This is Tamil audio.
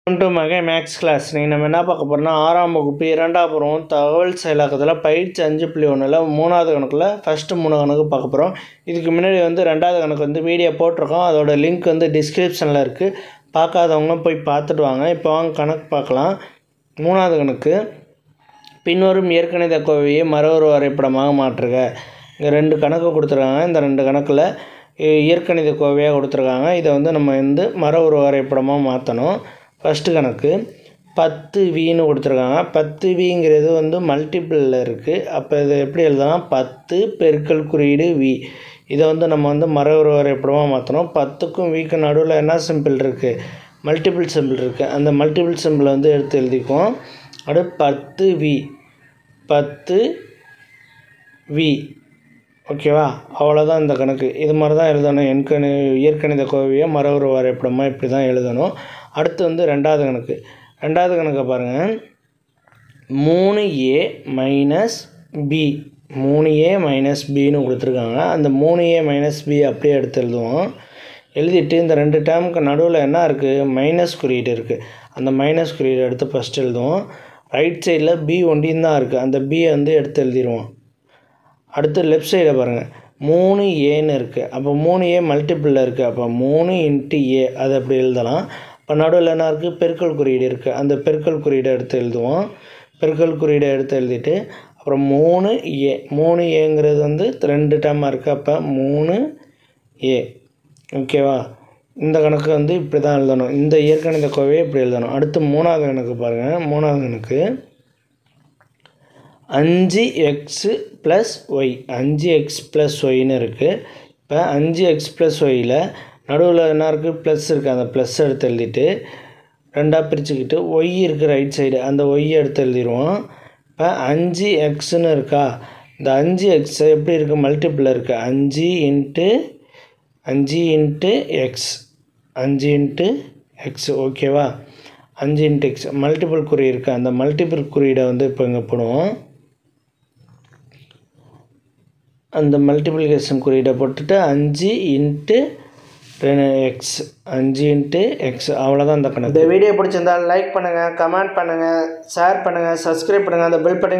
வெல்கம் டு மகை மேக்ஸ் கிளாஸ். நீங்கள் நம்ம என்ன பார்க்க போகிறோம்னா 6ஆம் வகுப்பு 2ஆம் பருவம் தகவல் செயலாக்கத்தில் பயிற்சி 5.1ல் 3வது கணக்கில் ஃபஸ்ட்டு 3 கணக்கு பார்க்க போகிறோம். இதுக்கு முன்னாடி 2வது கணக்கு வீடியோ போட்டிருக்கோம். அதோட லிங்க் டிஸ்கிரிப்ஷனில் இருக்குது. பார்க்காதவங்க போய் பார்த்துட்டு வாங்க. இப்போ வாங்க கணக்கு பார்க்கலாம். 3வது கணக்கு, பின்வரும் இயற்கணித கோவையை மரபணு வரைபடமாக மாற்றுக. இங்கே 2 கணக்கு கொடுத்துருக்காங்க. இந்த 2 கணக்கில் இயற்கணித கோவையாக கொடுத்துருக்காங்க. இதை நம்ம மரபணு வரைபடமாக மாற்றணும். ஃபஸ்ட்டு கணக்கு 10Vன்னு கொடுத்துருக்காங்க. 10Vங்கிறது மல்டிபிளில் இருக்குது. அப்போ இதை எப்படி எழுதலாம்? 10 பெருக்கல் குறியீடு V. இதை நம்ம மரபணு வரைபடமாக மாற்றணும். 10க்கும் Vக்கும் நடுவில் என்ன சிம்பிள் இருக்குது? மல்டிபிள் சிம்பிள் இருக்குது. அந்த மல்டிபிள் சிம்பிளை எடுத்து எழுதிக்குவோம். அடுத்து 10V 10V. ஓகேவா? அவ்வளோதான் இந்த கணக்கு. இது மாதிரி தான் எழுதணும். இயற்கணித கோவையை மரபணு வரைபடமாக இப்படி தான் எழுதணும். அடுத்து 2வது கணக்கு. 2வது கணக்கை பாருங்கள். 3A minus B 3A minus பின்னு கொடுத்துருக்காங்க. அந்த 3A மைனஸ் B அப்படியே எடுத்து எழுதுவோம். எழுதிட்டு இந்த 2 டேர்முக்கு நடுவில் என்ன இருக்குது? மைனஸ் குறியீடு இருக்குது. அந்த மைனஸ் குறியீடு எடுத்து ஃபஸ்ட்டு எழுதுவோம். ரைட் சைடில் B ஒண்டின்னு தான் இருக்குது. அந்த B எடுத்து எழுதிடுவோம். அடுத்து லெஃப்ட் சைடை பாருங்கள். 3Aன்னு இருக்குது. அப்போ 3A மல்டிப்பிளில் இருக்குது. அப்போ 3 × A அதை அப்படி எழுதலாம். இப்போ நடுவில் என்ன இருக்குது? பெருக்கல் குறியீடு இருக்குது. அந்த பெருக்கல் குறியீடை எடுத்து எழுதுவோம். பெருக்கல் குறியீடை எடுத்து எழுதிட்டு அப்புறம் 3A 3Aங்கிறது 2 டேர்மாக இருக்குது. அப்போ 3A. ஓகேவா? இந்த கணக்கு இப்படி தான் எழுதணும். இந்த இயற்கணித கோவையை இப்படி எழுதணும். அடுத்து 3வது கணக்கு பாருங்கள். 3வது கணக்கு 5x + y 5x + yன்னு இருக்குது. இப்போ 5x + yயில் நடுவில் என்ன இருக்குது? ப்ளஸ் இருக்குது. அந்த ப்ளஸ் எடுத்து எழுதிட்டு 2ஆக பிரிச்சுக்கிட்டு y இருக்குது ரைட் சைடு. அந்த y எடுத்து எழுதிடுவோம். இப்போ 5xன்னு இருக்கா? இந்த 5x எப்படி இருக்குது? மல்டிப்பிளில் இருக்குது. 5 × x 5 × x. ஓகேவா? 5 × x மல்டிபிள் குறியீடு இருக்குது. அந்த மல்டிபிள் குறியீடை இப்போ இங்கே போடுவோம். அந்த மல்டிப்ளிகேஷன் குறியீடை போட்டுட்டு 5 × x 5 × x. அவ்வளோதான் இந்த கணக்கு. இந்த வீடியோ பிடிச்சிருந்தால் லைக் பண்ணுங்கள், கமெண்ட் பண்ணுங்கள், ஷேர் பண்ணுங்கள், சப்ஸ்கிரைப் பண்ணுங்கள். அந்த பெல் பட்டன்